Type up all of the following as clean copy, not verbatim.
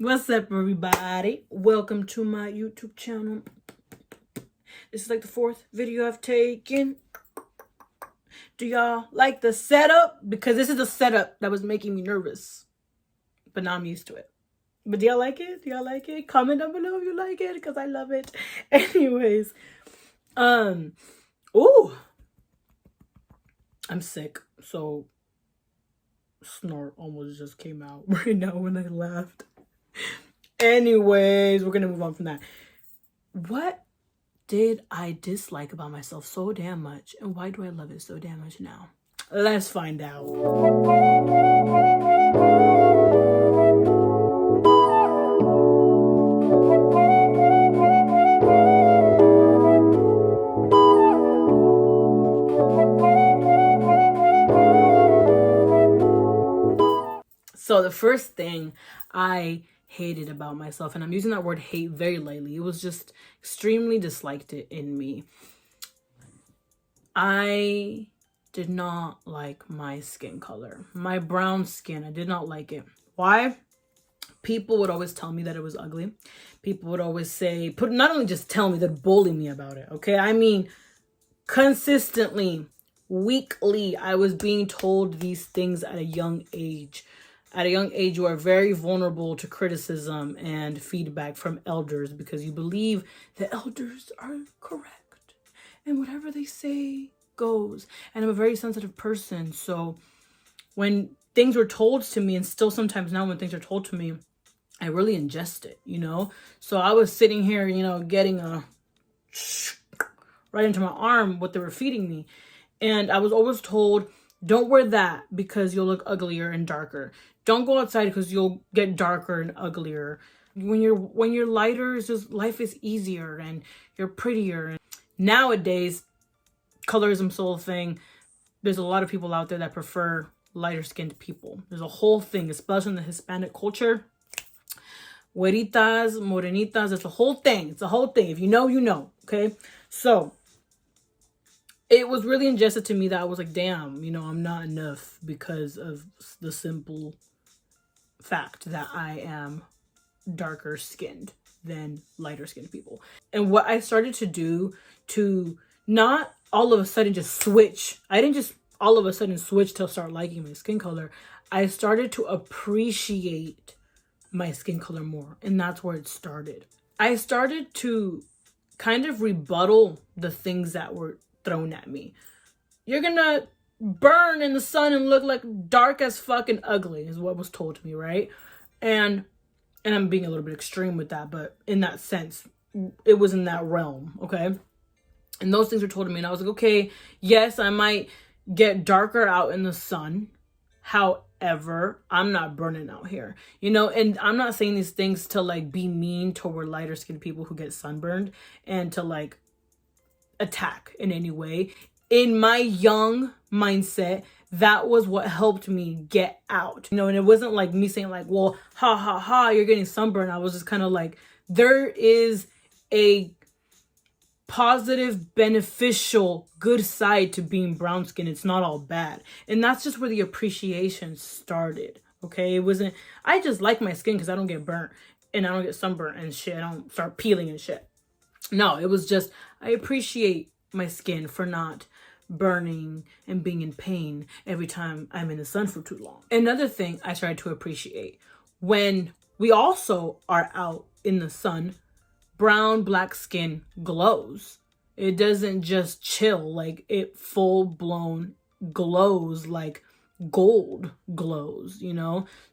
What's up, everybody? Welcome to my YouTube channel. This is like the fourth video I've taken. Do y'all like the setup? Because this is the setup that was making me nervous. But now I'm used to it. But do y'all like it? Do y'all like it? Comment down below if you like it, because I love it. Anyways. Ooh. I'm sick. So, snort almost just came out right now when I laughed. Anyways, we're gonna move on from that. What did I dislike about myself so damn much, and why do I love it so damn much now? Let's find out. So the first thing I hated about myself, and I'm using that word hate very lightly, it was just extremely disliked it in me. I did not like my skin color. My brown skin, I did not like it. Why? People would always tell me that it was ugly. People would always say, not only just tell me, they'd bully me about it, okay? I mean, consistently, weekly, I was being told these things at a young age. At a young age, you are very vulnerable to criticism and feedback from elders because you believe the elders are correct. And whatever they say goes. And I'm a very sensitive person. So when things were told to me, and still sometimes now when things are told to me, I really ingest it, So I was sitting here, getting a right into my arm what they were feeding me. And I was always told, don't wear that because you'll look uglier and darker. Don't go outside because you'll get darker and uglier. When you're lighter, it's just life is easier and you're prettier. Nowadays, colorism's whole thing. There's a lot of people out there that prefer lighter skinned people. There's a whole thing, especially in the Hispanic culture. Güeritas, morenitas, it's a whole thing. It's a whole thing. If you know, you know. Okay? So it was really ingested to me that I was like, damn, I'm not enough because of the simple fact that I am darker skinned than lighter skinned people. And what I started to do to not all of a sudden just switch, I didn't just all of a sudden switch to start liking my skin color. I started to appreciate my skin color more. And that's where it started. I started to kind of rebuttal the things that were thrown at me. You're gonna burn in the sun and look like dark as fucking ugly is what was told to me, right? And I'm being a little bit extreme with that, but in that sense, it was in that realm, okay? And those things were told to me, and I was like, okay, yes, I might get darker out in the sun. However, I'm not burning out here, and I'm not saying these things to like be mean toward lighter skinned people who get sunburned and to like attack in any way. In my young mindset, that was what helped me get out, and it wasn't like me saying like, well, ha ha ha, you're getting sunburned. I was just kind of like, there is a positive, beneficial, good side to being brown skin. It's not all bad. And that's just where the appreciation started. Okay. It wasn't, I just like my skin because I don't get burnt and I don't get sunburnt and shit. I don't start peeling and shit. No, it was just, I appreciate my skin for not burning and being in pain every time I'm in the sun for too long. Another thing I started to appreciate, when we also are out in the sun, brown, black skin glows. It doesn't just chill, like it full blown glows like gold glows,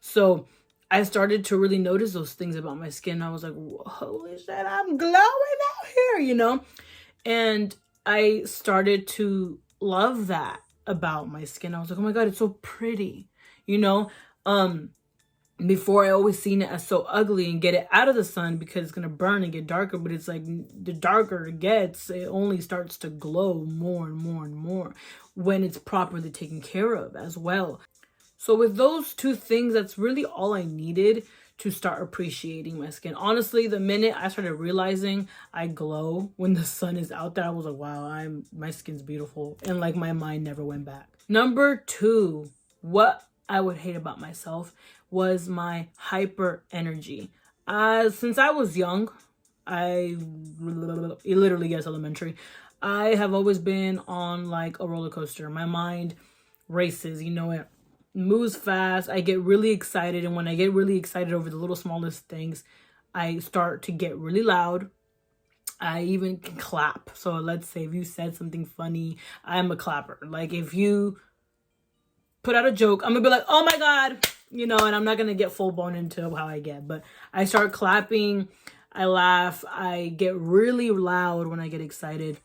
So I started to really notice those things about my skin. I was like, holy shit, I'm glowing out here, And I started to love that about my skin. I was like, oh my God, it's so pretty, Before I always seen it as so ugly and get it out of the sun because it's going to burn and get darker. But it's like the darker it gets, it only starts to glow more and more and more when it's properly taken care of as well. So with those two things, that's really all I needed to start appreciating my skin. Honestly, the minute I started realizing I glow when the sun is out there, I was like, wow, my skin's beautiful. And like my mind never went back. Number 2, what I would hate about myself was my hyper energy. Since I was young, I literally guess elementary, I have always been on like a roller coaster. My mind races, it moves fast. I get really excited, and when I get really excited over the little smallest things, I start to get really loud. I even can clap. So let's say if you said something funny, I'm a clapper. Like if you put out a joke, I'm gonna be like, oh my God, and I'm not gonna get full blown into how I get, but I start clapping, I laugh, I get really loud when I get excited.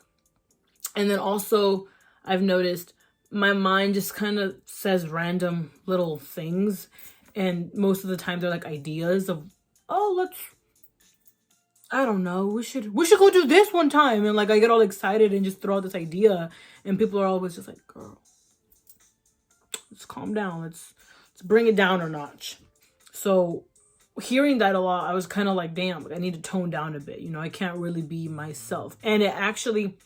And then also, I've noticed my mind just kind of says random little things. And most of the time, they're like ideas of, oh, I don't know, we should go do this one time. And like, I get all excited and just throw out this idea. And people are always just like, girl, let's calm down. Let's bring it down a notch. So hearing that a lot, I was kind of like, damn, I need to tone down a bit. I can't really be myself. And it actually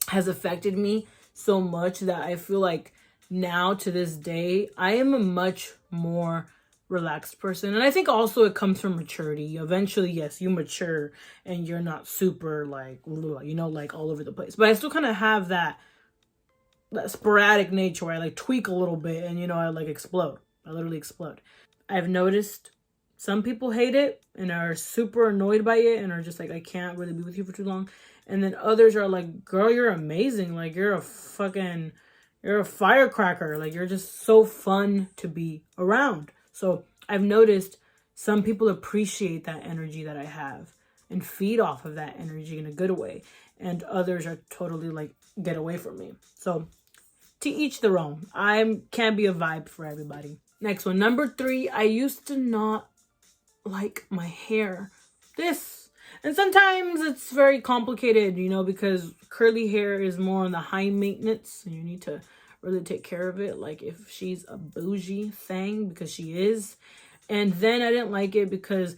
has affected me so much that I feel like now to this day, I am a much more relaxed person. And I think also it comes from maturity. Eventually, yes, you mature and you're not super like, like all over the place. But I still kind of have that sporadic nature where I like tweak a little bit and, I like explode. I literally explode. I've noticed some people hate it and are super annoyed by it and are just like, I can't really be with you for too long. And then others are like, girl, you're amazing. Like, you're a firecracker. Like, you're just so fun to be around. So I've noticed some people appreciate that energy that I have and feed off of that energy in a good way. And others are totally like, get away from me. So to each their own. I can't be a vibe for everybody. Next one, number 3, I used to not like my hair. And sometimes it's very complicated, because curly hair is more on the high maintenance and you need to really take care of it. Like if she's a bougie thing, because she is. And then I didn't like it because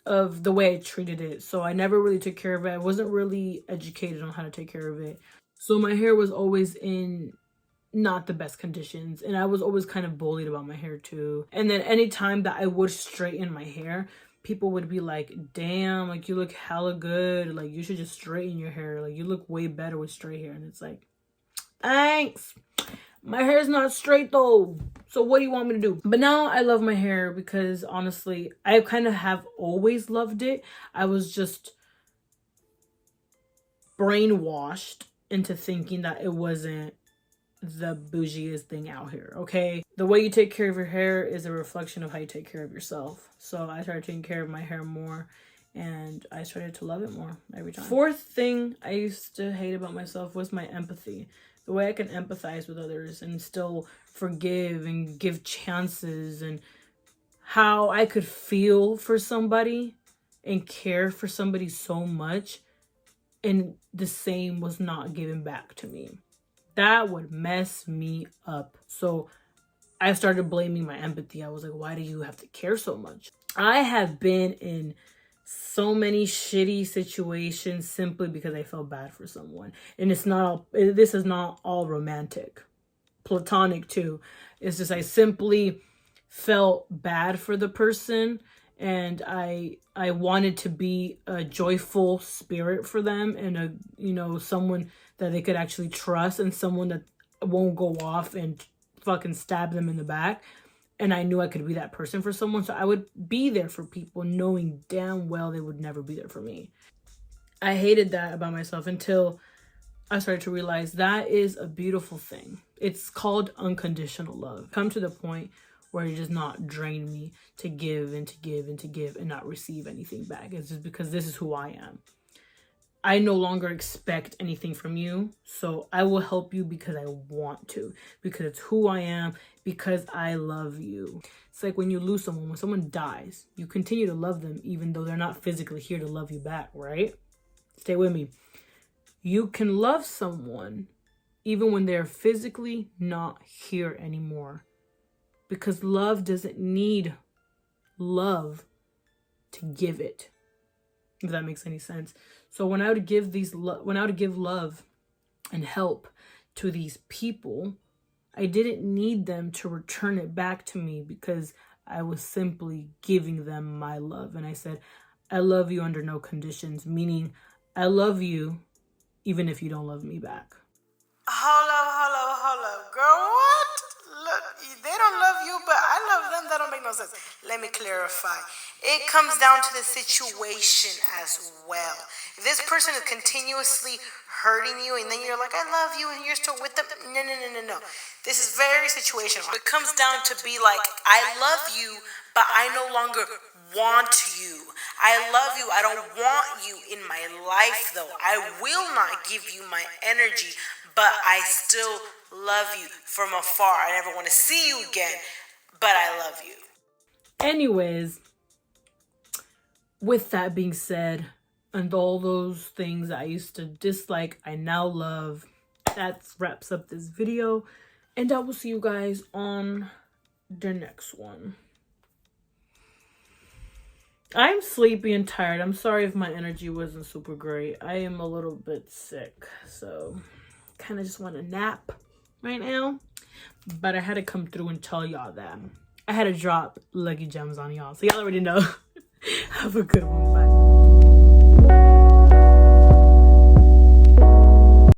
of the way I treated it. So I never really took care of it. I wasn't really educated on how to take care of it. So my hair was always in not the best conditions, and I was always kind of bullied about my hair too. And then anytime that I would straighten my hair, people would be like, damn, like you look hella good, like you should just straighten your hair, like you look way better with straight hair. And it's like, thanks, my hair is not straight though, so what do you want me to do? But now I love my hair because honestly, I kind of have always loved it. I was just brainwashed into thinking that it wasn't the bougiest thing out here, okay? The way you take care of your hair is a reflection of how you take care of yourself. So I started taking care of my hair more and I started to love it more every time. 4th thing I used to hate about myself was my empathy. The way I can empathize with others and still forgive and give chances, and how I could feel for somebody and care for somebody so much, and the same was not given back to me. That would mess me up. So I started blaming my empathy. I was like, why do you have to care so much? I have been in so many shitty situations simply because I felt bad for someone. And this is not all romantic. Platonic too. It's just I simply felt bad for the person, and I wanted to be a joyful spirit for them, and someone that they could actually trust, and someone that won't go off and fucking stab them in the back. And I knew I could be that person for someone, so I would be there for people knowing damn well they would never be there for me. I hated that about myself until I started to realize that is a beautiful thing. It's called unconditional love. Come to the point where it does not drain me to give and to give and to give and not receive anything back. It's just because this is who I am. I no longer expect anything from you, so I will help you because I want to, because it's who I am, because I love you. It's like when you lose someone, when someone dies, you continue to love them even though they're not physically here to love you back, right? Stay with me. You can love someone even when they're physically not here anymore, because love doesn't need love to give it, if that makes any sense. So when I would give love and help to these people, I didn't need them to return it back to me, because I was simply giving them my love. And I said, I love you under no conditions, meaning I love you even if you don't love me back. Hold up. Girl, what? Look, they don't love you, but I love them. That don't make no sense. Let me clarify. It comes down to the situation as well. If this person is continuously hurting you and then you're like, I love you, and you're still with them, no. This is very situational. It comes down to be like, I love you, but I no longer want you. I love you. I don't want you in my life, though. I will not give you my energy, but I still love you from afar. I never want to see you again, but I love you. Anyways, with that being said, and all those things I used to dislike, I now love. That wraps up this video, and I will see you guys on the next one. I'm sleepy and tired. I'm sorry if my energy wasn't super great. I am a little bit sick, so kind of just want to nap right now. But I had to come through and tell y'all that. I had to drop Lucky Gems on y'all, so y'all already know. Have a good one. Bye.